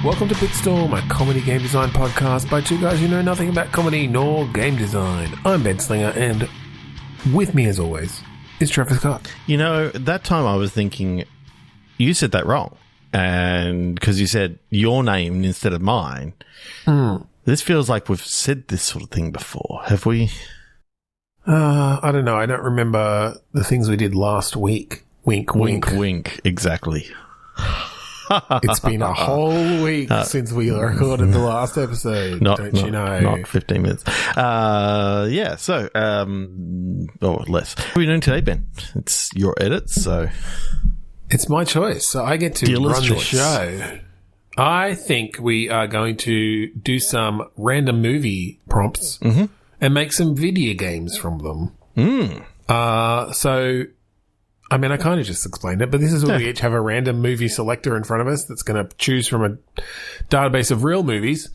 Welcome to Bitstorm, a comedy game design podcast by two guys who know nothing about comedy nor game design. I'm Ben Slinger, and with me, as always, is Trevor Scott. You know, that time I was thinking, you said that wrong. And because you said your name instead of mine. This feels like we've said this sort of thing before. Have we? I don't know. I don't remember the things we did last week. Wink, wink. Wink, wink. Exactly. It's been a whole week since we recorded the last episode, you know? Not 15 minutes. Or less. What are we doing today, Ben? It's your edit, so... It's my choice, so I get to run the show. I think we are going to do some random movie prompts and make some video games from them. So... I mean, I kind of just explained it, but this is where we each have a random movie selector in front of us that's going to choose from a database of real movies.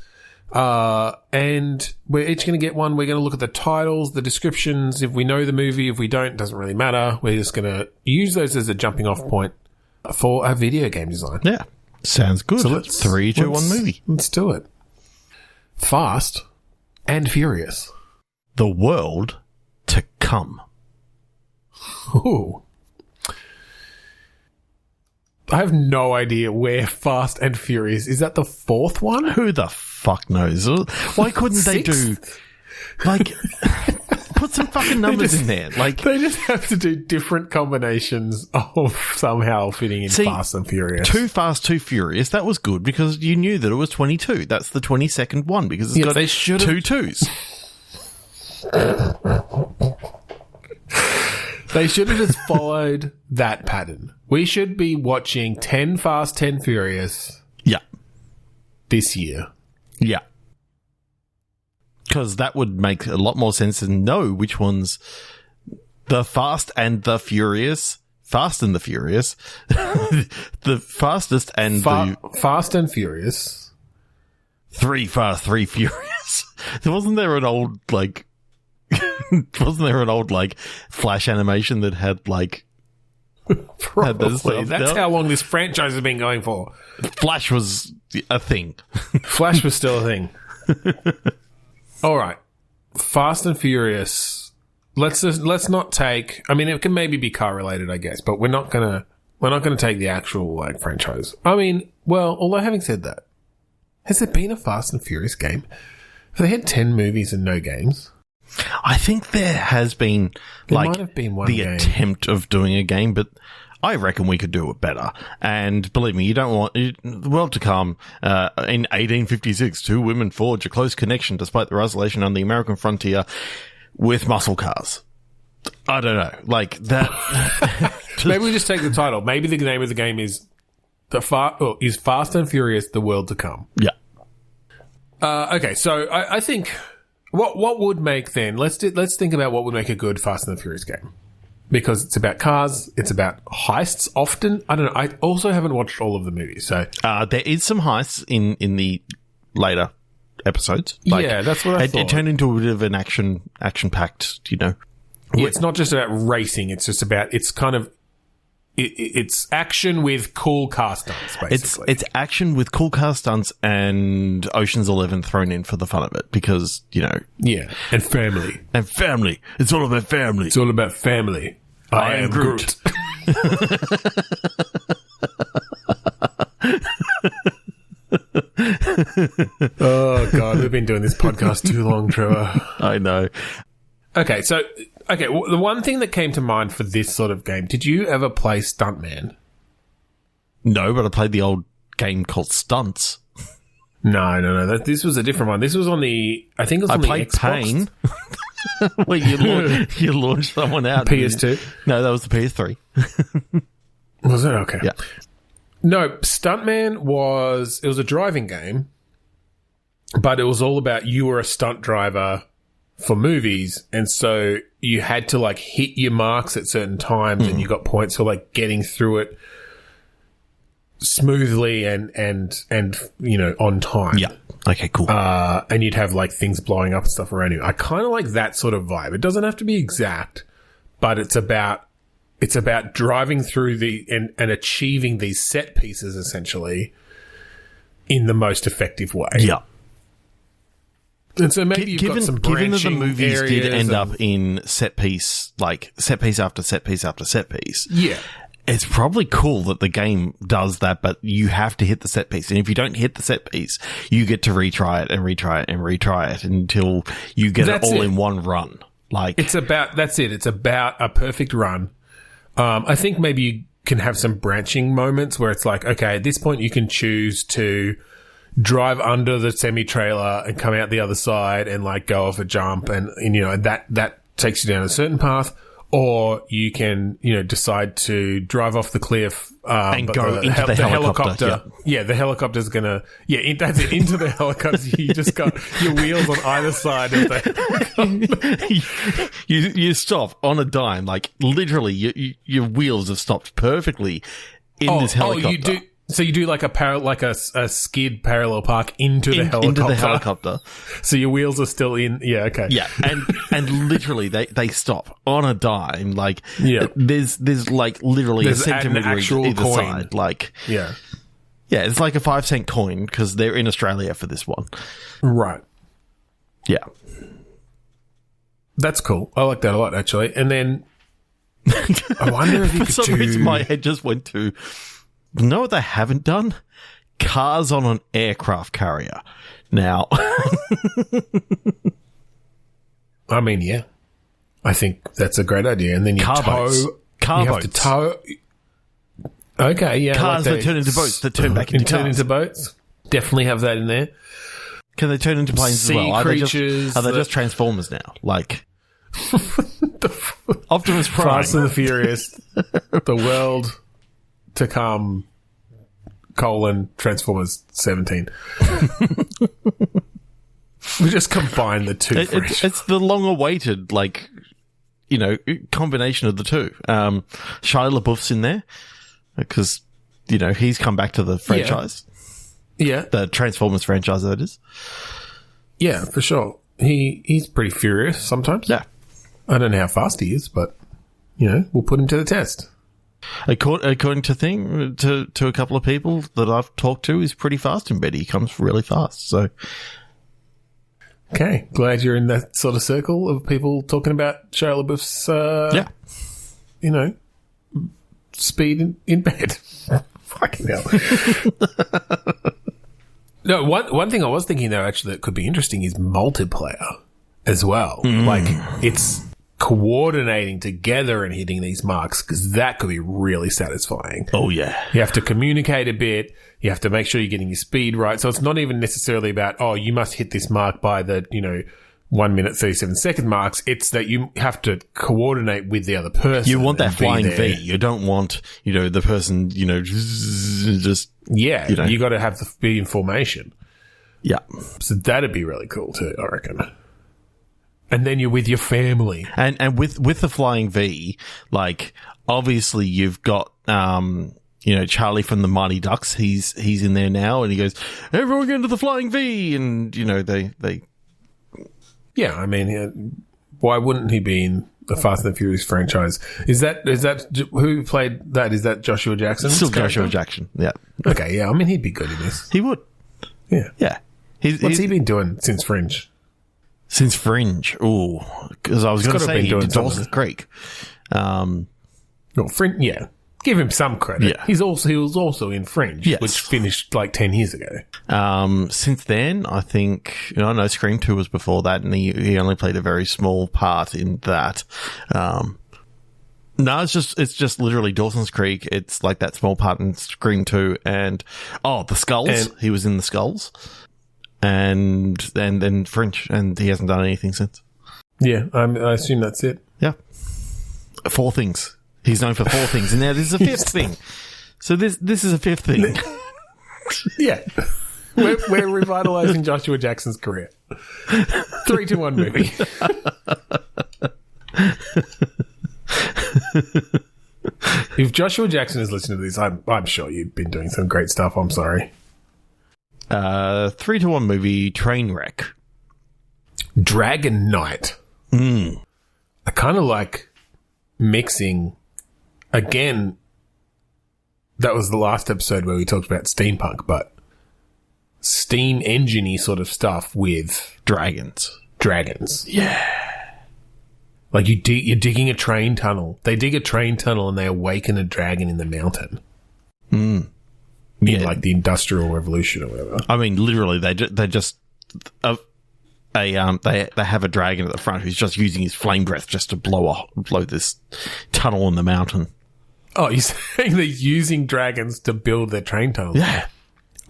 And we're each going to get one. We're going to look at the titles, the descriptions. If we know the movie, if we don't, it doesn't really matter. We're just going to use those as a jumping off point for our video game design. Yeah. Sounds good. So let's 3, 2, 1 movie. Let's do it. Fast and Furious. The world to come. Ooh. I have no idea where Fast and Furious is. That the 4th one? Who the fuck knows? Why couldn't they do put some fucking numbers in there? Like they just have to do different combinations of somehow fitting in Fast and Furious. Too Fast, Too Furious. That was good because you knew that it was 22. That's the 22nd one because it's got 2 2s. They should have just followed that pattern. We should be watching 10 Fast, 10 Furious. Yeah. This year. Yeah. Because that would make a lot more sense and know which one's the Fast and the Furious. Fast and the Furious. The fastest and Fast and Furious. 3 Fast, 3 Furious. Wasn't there an old, Flash animation that had, Probably. That's how long this franchise has been going for. Flash was a thing. Flash was still a thing. All right. Fast and Furious. Let's not take... I mean, it can maybe be car-related, I guess, but we're not gonna take the actual, franchise. I mean, well, although having said that, has there been a Fast and Furious game? Have they had 10 movies and no games? I think there has been, might have been one game. Attempt of doing a game, but I reckon we could do it better. And believe me, you don't want the world to come. In 1856, 2 women forge a close connection despite the isolation on the American frontier with muscle cars. I don't know, that. Maybe we just take the title. Maybe the name of the game is is Fast and Furious: The World to Come. Yeah. Okay, so I think. What would make then? Let's think about what would make a good Fast and the Furious game, because it's about cars, it's about heists. Often, I don't know. I also haven't watched all of the movies, so there is some heists in the later episodes. Yeah, that's what I thought. It turned into a bit of an action packed. Yeah, it's not just about racing. It's just about it's action with cool car stunts, basically. It's action with cool car stunts and Ocean's 11 thrown in for the fun of it because, Yeah, and family. And family. It's all about family. It's all about family. I am Groot. Oh, God, we've been doing this podcast too long, Trevor. I know. Okay, so... Okay, well, the one thing that came to mind for this sort of game, did you ever play Stuntman? No, but I played the old game called Stunts. No. This was a different one. This was on the... I think it was on the Xbox. I played Pain. Where you launched someone out. PS2? No, that was the PS3. Was it? Okay. Yeah. No, Stuntman was... It was a driving game, but it was all about you were a stunt driver for movies, and so you had to hit your marks at certain times and you got points for getting through it smoothly and on time. Yeah. Okay, cool. And you'd have things blowing up and stuff around you. I kind of like that sort of vibe. It doesn't have to be exact, but it's about driving through and achieving these set pieces essentially in the most effective way. Yeah. And so maybe you've got some branching given that the movies did areas end up in set piece after set piece after set piece. Yeah. It's probably cool that the game does that, but you have to hit the set piece. And if you don't hit the set piece, you get to retry it and retry it and retry it until you get it all in one run. It's about a perfect run. I think maybe you can have some branching moments where it's like, okay, at this point you can choose to drive under the semi-trailer and come out the other side and like go off a jump and that takes you down a certain path. Or you can, decide to drive off the cliff and go into the helicopter. Yeah, the helicopter's gonna. Yeah, that's it. Into the helicopter, you just got your wheels on either side of the helicopter. you stop on a dime, like literally, your wheels have stopped perfectly in this helicopter. Oh, you do. So you do like a skid parallel park into the helicopter. Into the helicopter. So your wheels are still in. Yeah, okay. Yeah, and literally they stop on a dime. Like there's like literally a centimeter either coin. Side. Like yeah, it's like a 5-cent coin because they're in Australia for this one. Right. Yeah, that's cool. I like that a lot actually. And then I wonder if you for some reason my head just went to. You know what they haven't done? Cars on an aircraft carrier. Now. I mean, yeah. I think that's a great idea. And then you Car boats. Have to tow. Okay, yeah. Cars that turn into boats that turn back into cars. Turn into boats. Definitely have that in there. Can they turn into planes as well? Are they just Transformers now? Like Optimus Prime. Fast and the Furious. The world to come, Transformers 17. We just combine the two. It's the long-awaited, combination of the two. Shia LaBeouf's in there because, he's come back to the franchise. Yeah. The Transformers franchise, that is. Yeah, for sure. He's pretty furious sometimes. Yeah. I don't know how fast he is, but, we'll put him to the test. According to a couple of people that I've talked to, he's pretty fast in bed. He comes really fast. So, okay, glad you're in that sort of circle of people talking about Shia LaBeouf's, speed in bed. Fucking hell. No, one thing I was thinking though, actually, that could be interesting is multiplayer as well. Like it's coordinating together and hitting these marks because that could be really satisfying. Oh, yeah. You have to communicate a bit. You have to make sure you're getting your speed right. So it's not even necessarily about, you must hit this mark by the, 1 minute, 37 second marks. It's that you have to coordinate with the other person. You want that flying V. You don't want, the person, just... Yeah, you got to have the be in formation. Yeah. So that'd be really cool too, I reckon. And then you're with your family. And with the flying V, obviously you've got, Charlie from the Mighty Ducks. He's in there now and he goes, everyone get into the flying V. And, they. Yeah, I mean, why wouldn't he be in the Fast and the Furious franchise? Is that who played that? Is that Joshua Jackson? Still Joshua Jackson, yeah. Okay, yeah, I mean, he'd be good in this. He would. Yeah. Yeah. What's he been doing since Fringe? Since Fringe, ooh, because I was going to say Dawson's Creek. Fringe, yeah. Give him some credit. Yeah. He was also in Fringe, yes. which finished 10 years ago. Since then, I think, no, Scream 2 was before that, and he only played a very small part in that. No, it's just literally Dawson's Creek. It's like that small part in Scream 2, and the Skulls. He was in the Skulls. And then Fringe, and he hasn't done anything since. Yeah, I assume that's it. Yeah. 4 things. He's known for 4 things, and now this is a 5th thing. So this is a 5th thing. Yeah. We're revitalizing Joshua Jackson's career. 3 to 1 movie. If Joshua Jackson is listening to this, I'm sure you've been doing some great stuff. I'm sorry. 3 to 1 movie, Trainwreck. Dragon Knight. I kind of like mixing. Again, that was the last episode where we talked about steampunk, but steam engine-y sort of stuff with dragons. Yeah. Like you're digging a train tunnel. They dig a train tunnel and they awaken a dragon in the mountain. Mm. In like the Industrial Revolution or whatever. I mean, literally, they have a dragon at the front who's just using his flame breath just to blow this tunnel in the mountain. Oh, you're saying they're using dragons to build their train tunnels? Yeah.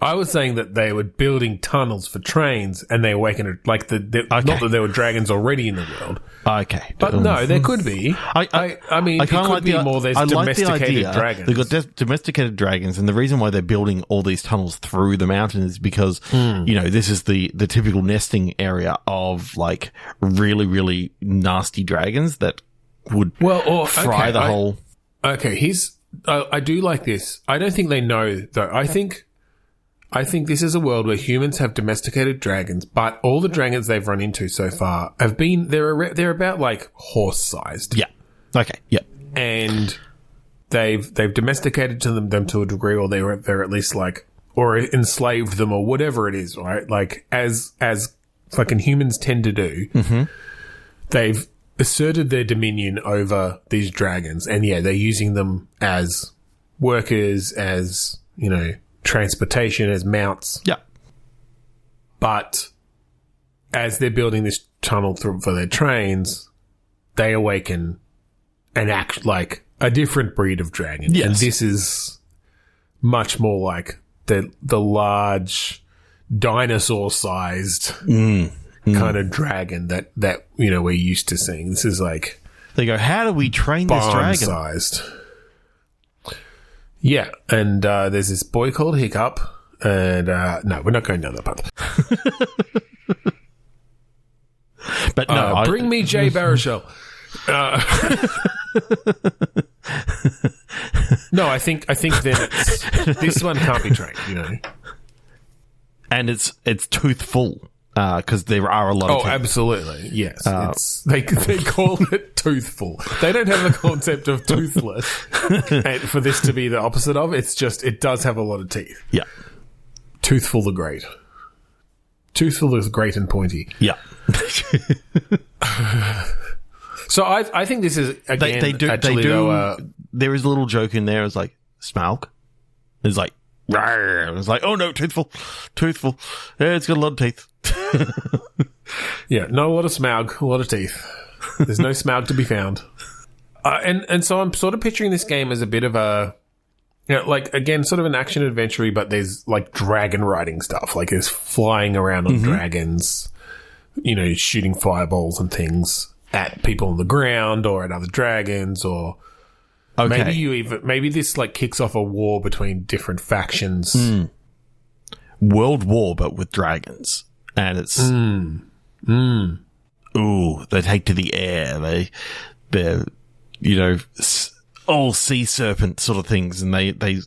I was saying that they were building tunnels for trains and they awakened, like, not that there were dragons already in the world. Okay. But no, there could be. I mean, it could be more there's domesticated dragons. They've got domesticated dragons, and the reason why they're building all these tunnels through the mountain is because, this is the typical nesting area of, like, really, really nasty dragons that would fry the whole... Okay, I do like this. I don't think they know, though. I think this is a world where humans have domesticated dragons, but all the dragons they've run into so far have been they're about like horse-sized. Yeah. Okay. Yeah. And they've domesticated them to a degree, or they're at least like, or enslaved them, or whatever it is, right? Like as fucking humans tend to do. Mm-hmm. They've asserted their dominion over these dragons, and they're using them as workers, as transportation, as mounts. Yeah. But as they're building this tunnel for their trains, they awaken and act like a different breed of dragon. Yes. And this is much more like the large dinosaur-sized kind of dragon that we're used to seeing. This is like... They go, how do we train this dragon? Barn-sized. Yeah, and there's this boy called Hiccup, and no, we're not going down that path. But no, bring me Jay Baruchel. No, I think then this one can't be trained, And it's Toothful. Because there are a lot of teeth. Absolutely, yes. They call it Toothful. They don't have a concept of toothless, and for this to be the opposite of. It's just it does have a lot of teeth. Yeah, Toothful the Great. Toothful is great and pointy. Yeah. So I think this is again. They do. There is a little joke in there. It's like Smaug. It's like. It's like, oh no, Toothful. Yeah, it's got a lot of teeth. Yeah, not a lot of Smaug, a lot of teeth. There's no Smaug to be found. And so I'm sort of picturing this game as a bit of a, like, again, sort of an action adventure, but there's like dragon riding stuff. Like there's flying around on dragons, shooting fireballs and things at people on the ground or at other dragons, or... Okay. Maybe this like kicks off a war between different factions. World war, but with dragons, and it's ooh, they take to the air. They're all sea serpent sort of things, and they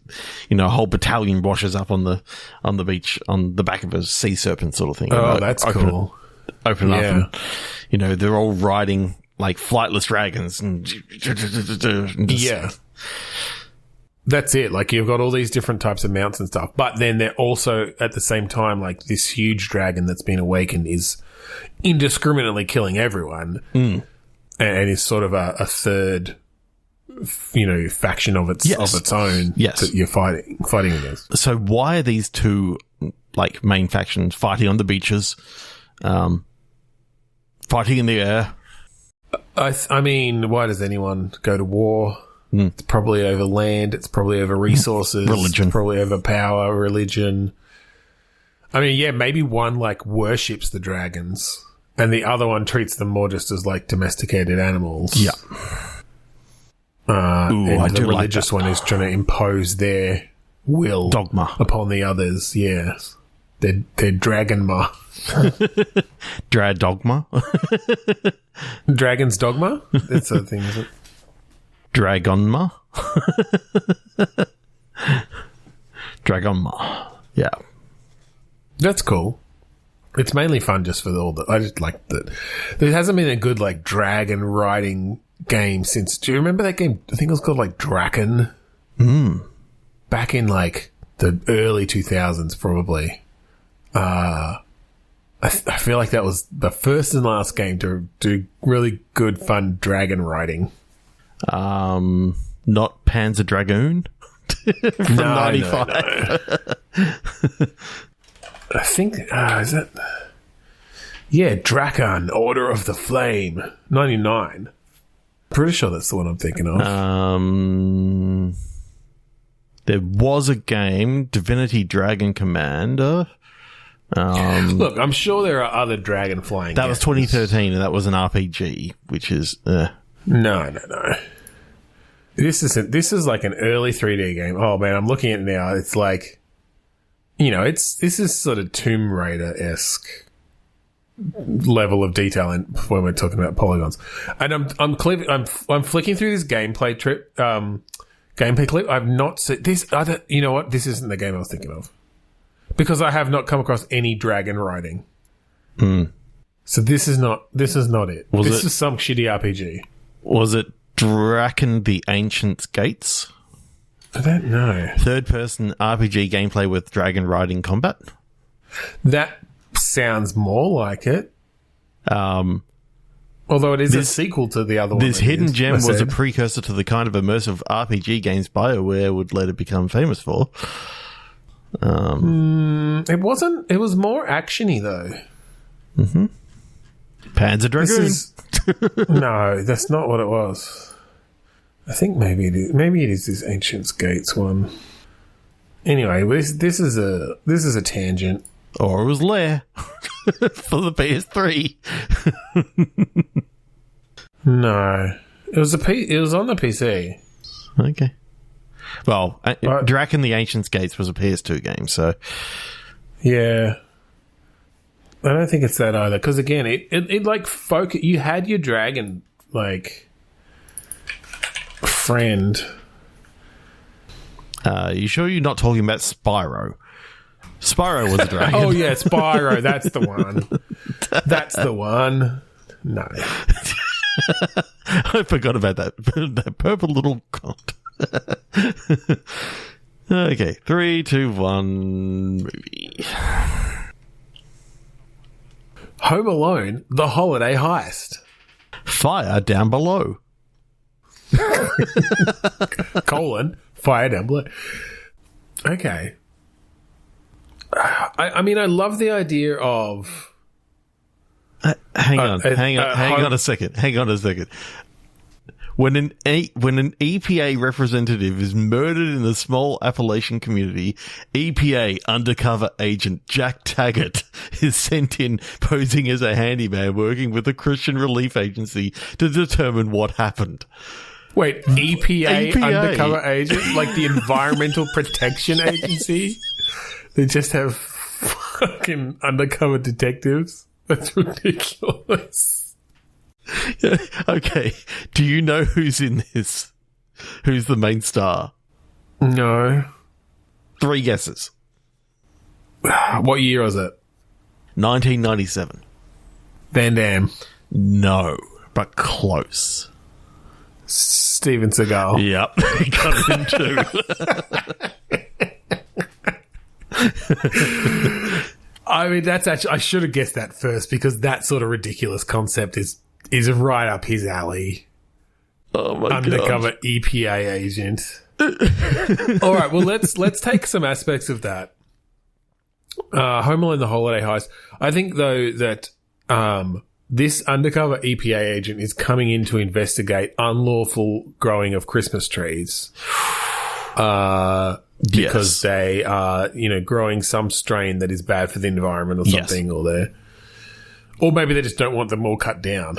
a whole battalion washes up on the beach on the back of a sea serpent sort of thing. Oh, that's cool. Open up, and they're all riding. Like flightless dragons and that's it. Like you've got all these different types of mounts and stuff, but then they're also at the same time like this huge dragon that's been awakened is indiscriminately killing everyone, and is sort of a third, faction of its own that you're fighting against. So why are these two like main factions fighting on the beaches, fighting in the air? I mean, why does anyone go to war? It's probably over land. It's probably over resources. Religion. It's probably over power, religion. I mean, maybe one, like, worships the dragons, and the other one treats them more just as, like, domesticated animals. Yeah. And the religious one is trying to impose their will. Dogma. Upon the others, yes. Their dragonma. Dogma? Dragon's dogma? That's a thing, is it? Dragonma? Dragonma. Yeah. That's cool. It's mainly fun just for all the... I just like that. There hasn't been a good, like, dragon riding game since... Do you remember that game? I think it was called, like, Draken. Back in, like, the early 2000s, probably. I feel like that was the first and last game to do really good, fun dragon riding. Not Panzer Dragoon from 95. No. I think, is that... Yeah, Drakan, Order of the Flame, 99. Pretty sure that's the one I'm thinking of. There was a game, Divinity Dragon Commander. Look, I'm sure there are other dragon flying That was 2013, and that was an RPG, which is... No. This is like an early 3D game. Oh, man, I'm looking at it now. It's like... this is sort of Tomb Raider-esque level of detail when we're talking about polygons. And I'm flicking through this gameplay clip. I've not seen this. You know what? This isn't the game I was thinking of because I have not come across any dragon riding. So this is not it. This is some shitty RPG. Was it Draken the Ancient Gates? I don't know. Third-person RPG gameplay with dragon riding combat. That sounds more like it. Although it is a sequel to the other one. This hidden gem was a precursor to the kind of immersive RPG games BioWare would later become famous for. It wasn't. It was more actiony though. Mm-hmm. Panzer Dragoon. No, that's not what it was. I think maybe it is. Maybe it is this Ancient Gates one. Anyway, this is a tangent. Or it was Lair for the PS3. No, it was on the PC. Okay. Well, Draken the Ancient Gates was a PS2 game, so yeah. I don't think it's that either, because again, it like you had your dragon like friend. You sure you're not talking about Spyro? Spyro was a dragon. Oh yeah, Spyro. That's the one. That's the one. No, I forgot about that purple little cunt. Okay, 3, 2, 1, movie. Home Alone: The Holiday Heist. Fire down below. Fire down below. Okay. I mean, I love the idea of... Hang on a second. When an EPA representative is murdered in the small Appalachian community, EPA undercover agent Jack Taggart is sent in posing as a handyman working with a Christian relief agency to determine what happened. Wait, EPA undercover agent? Like the Environmental Protection Agency? They just have fucking undercover detectives? That's ridiculous. Okay, do you know who's in this? Who's the main star? No. 3 guesses. What year was it? 1997. Van Damme. No, but close. Steven Seagal. Yep, he got him too. I mean, that's actually... I should have guessed that first because that sort of ridiculous concept is right up his alley. Oh my god. Undercover EPA agent. All right, well, let's take some aspects of that. Home Alone: The Holiday Heist. I think, though, that this undercover EPA agent is coming in to investigate unlawful growing of Christmas trees. Because they are, growing some strain that is bad for the environment or something, or maybe they just don't want them all cut down.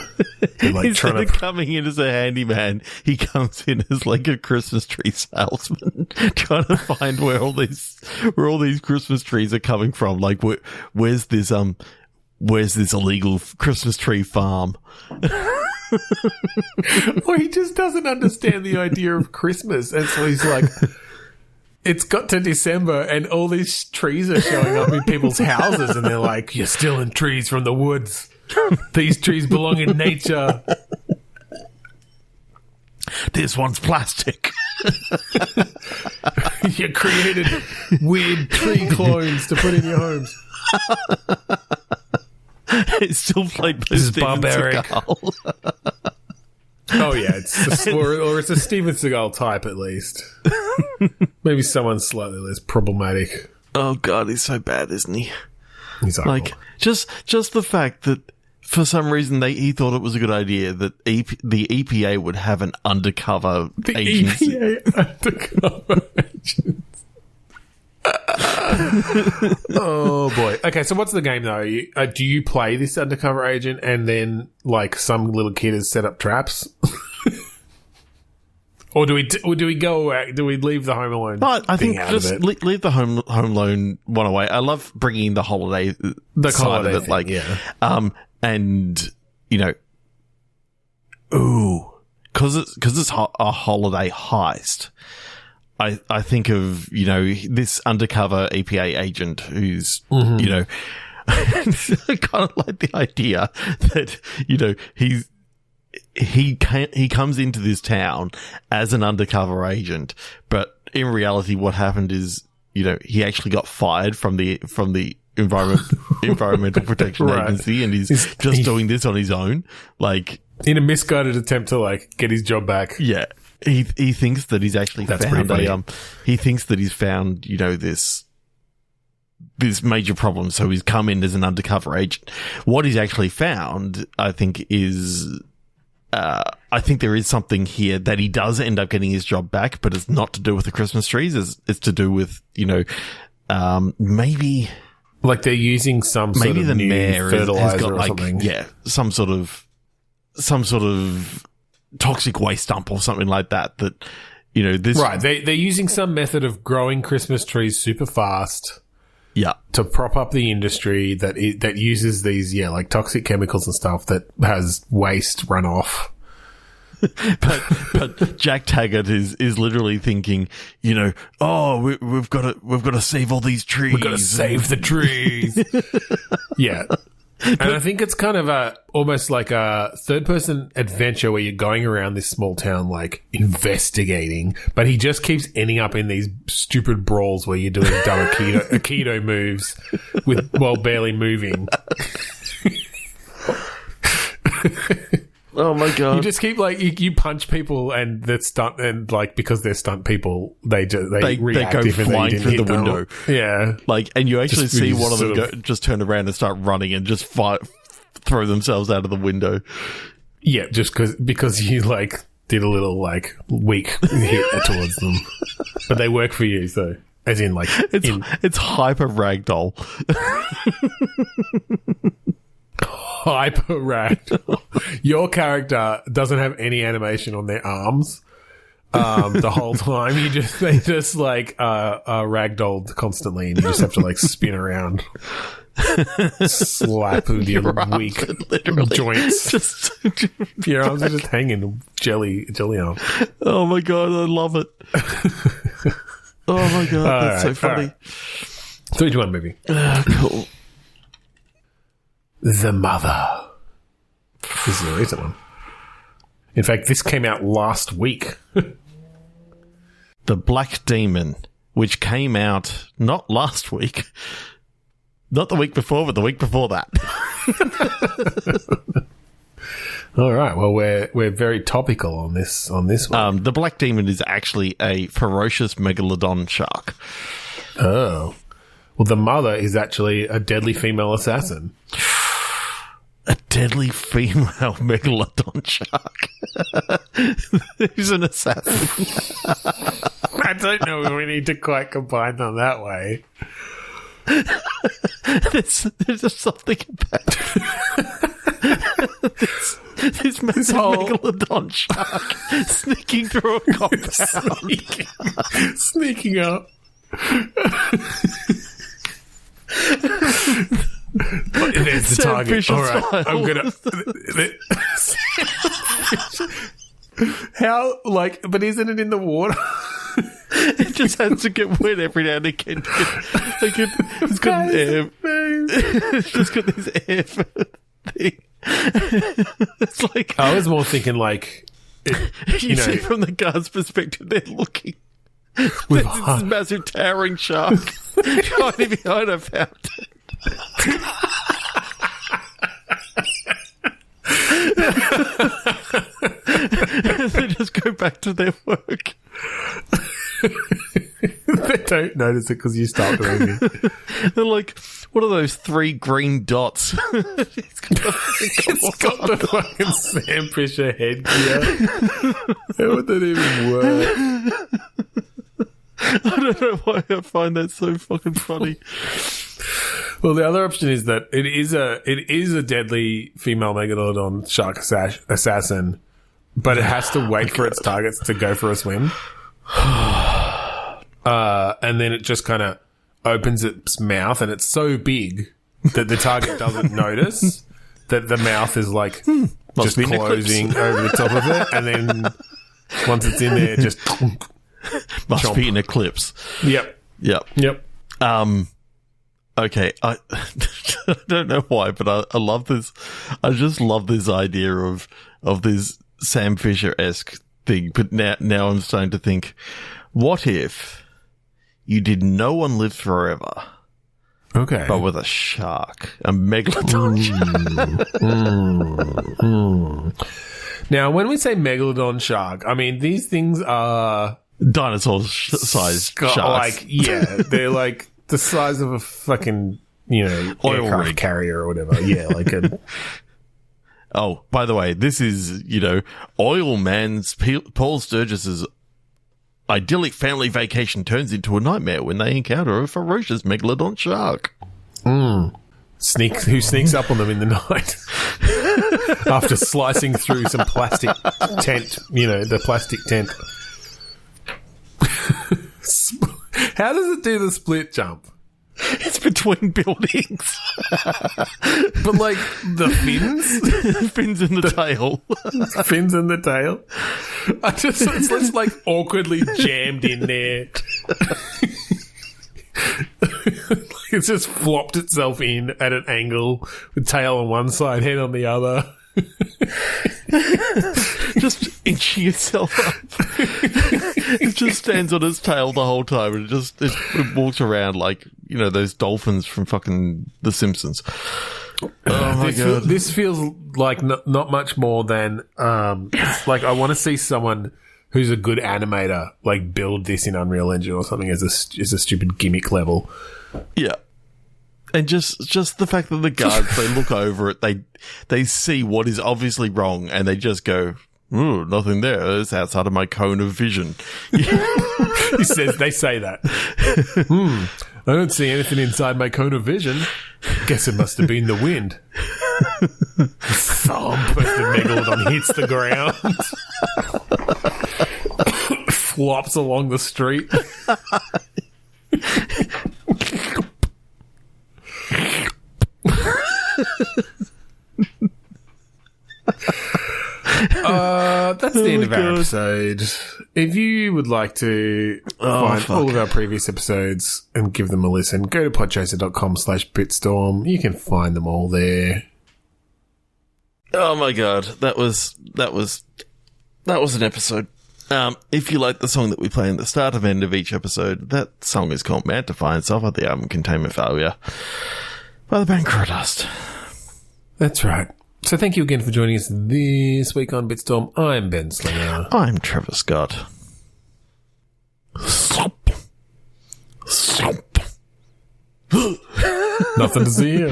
Like Instead of coming in as a handyman, he comes in as like a Christmas tree salesman, trying to find where all these Christmas trees are coming from. Like, where's this illegal Christmas tree farm? Or he just doesn't understand the idea of Christmas, and so he's like, it's got to December and all these trees are showing up in people's houses, and they're like, you're stealing trees from the woods. These trees belong in nature. This one's plastic. You created weird tree clones to put in your homes. It's still played by This is Steven barbaric. Seagal. Oh yeah, or it's a Steven Seagal type at least. Maybe someone slightly less problematic. Oh god, he's so bad, isn't he? He's horrible. Like just the fact that for some reason he thought it was a good idea that the EPA would have an undercover agency. EPA undercover agents. Oh boy. Okay, so what's the game though? Do you play this undercover agent and then like some little kid has set up traps? Or do we go? Do we leave the Home Alone? But I think out just of it? leave the Home Alone one away. I love bringing the holiday side of it, thing, like yeah. and you know, because it's a holiday heist. I think of, you know, this undercover EPA agent who's, you know, I kind of like the idea that, you know, he comes into this town as an undercover agent, but in reality what happened is, you know, he actually got fired from the Environmental Protection Agency, and he's just doing this on his own, like in a misguided attempt to like get his job back. Yeah. He thinks that he's actually found he thinks that he's found, you know, this major problem, so he's come in as an undercover agent. What he's actually found, I think, is I think there is something here that he does end up getting his job back, but it's not to do with the Christmas trees. It's to do with, you know, maybe like they're using some sort maybe of the new mayor fertilizer has got or like something. Yeah, some sort of toxic waste dump or something like that. That, you know, this right. They're using some method of growing Christmas trees super fast. Yeah, to prop up the industry that uses these like toxic chemicals and stuff that has waste runoff. but Jack Taggart is literally thinking, you know, we've got to save all these trees. We've got to save the trees. Yeah. And I think it's kind of almost like a third-person adventure where you're going around this small town, like, investigating, but he just keeps ending up in these stupid brawls where you're doing dumb Aikido moves while barely moving. Oh my god! You just keep like you punch people and they're stunt, and like because they're stunt people, they react go flying through the window. Yeah, like, and you actually see one of them just turn around and start running and just throw themselves out of the window. Yeah, just because you like did a little like weak hit towards them, but they work for you. So as in like it's hyper ragdoll. Hyper ragdoll. Your character doesn't have any animation on their arms the whole time. They just like ragdolled constantly, and you just have to like spin around, slap with your weak joints. Your arms are just hanging jelly arms. Oh my god, I love it. Oh my god, that's so funny. 3, 2, 1 movie. Cool. The Mother. This is a recent one. In fact, this came out last week. The Black Demon, which came out not last week, not the week before, but the week before that. All right. Well, we're very topical on this one. The Black Demon is actually a ferocious megalodon shark. Oh. Well, the Mother is actually a deadly female assassin. A deadly female megalodon shark. Who's an assassin? I don't know if we need to quite combine them that way. There's just something about this megalodon shark sneaking through a compound. Sneaking up. There's the target. All right, I'm gonna. How but isn't it in the water? It just has to get wet every now and again. It's got an air. It's just got this air thing. It's like I was more thinking like you see from the guard's perspective, they're looking. There's this massive towering shark hiding behind a fountain. They just go back to their work. They don't notice it because you start doing it. They're like, what are those 3 green dots? It's got the fucking Sam Fisher headgear. How would that even work? I don't know why I find that so fucking funny. Well, the other option is that it is a deadly female Megalodon shark assassin, but it has to wait for its targets to go for a swim. And then it just kind of opens its mouth, and it's so big that the target doesn't notice that the mouth is like just closing over the top of it, and then once it's in there, it just must be an eclipse. Yep. Okay, I don't know why, but I love this. I just love this idea of this Sam Fisher-esque thing. But now I'm starting to think, what if you did No One Lives Forever? Okay. But with a shark. A megalodon shark. Now, when we say megalodon shark, I mean, these things are dinosaur-sized sharks. Like, yeah, they're like the size of a fucking, oil aircraft rig carrier or whatever. Yeah, like a... Oh, by the way, this is, Oil Man's Paul Sturgis's idyllic family vacation turns into a nightmare when they encounter a ferocious megalodon shark. Who sneaks up on them in the night after slicing through some plastic tent, the plastic tent. How does it do the split jump? It's between buildings. But like the fins? Fins in the tail. Fins in the tail. It's just like awkwardly jammed in there. It's just flopped itself in at an angle with tail on one side, head on the other. Just inching itself up. It just stands on its tail the whole time, and it walks around like those dolphins from fucking The Simpsons. Oh my god! This feels like not much more than like I want to see someone who's a good animator like build this in Unreal Engine or something as a stupid gimmick level. Yeah. And just the fact that the guards, they look over it, they see what is obviously wrong, and they just go, "Ooh, nothing there. It's outside of my cone of vision." They say that. I don't see anything inside my cone of vision. Guess it must have been the wind. Thump as the megalodon hits the ground. Flops along the street. That's the end of our episode. If you would like to find all of our previous episodes and give them a listen, go to podchaser.com/bitstorm. You can find them all there. Oh my god, that was an episode. If you like the song that we play in the start and end of each episode, that song is called Mad to Find Self at the album Containment Failure by the band Crowdust. That's right. So thank you again for joining us this week on Bitstorm. I'm Ben Slinger. I'm Trevor Scott. Sop. Nothing to see here.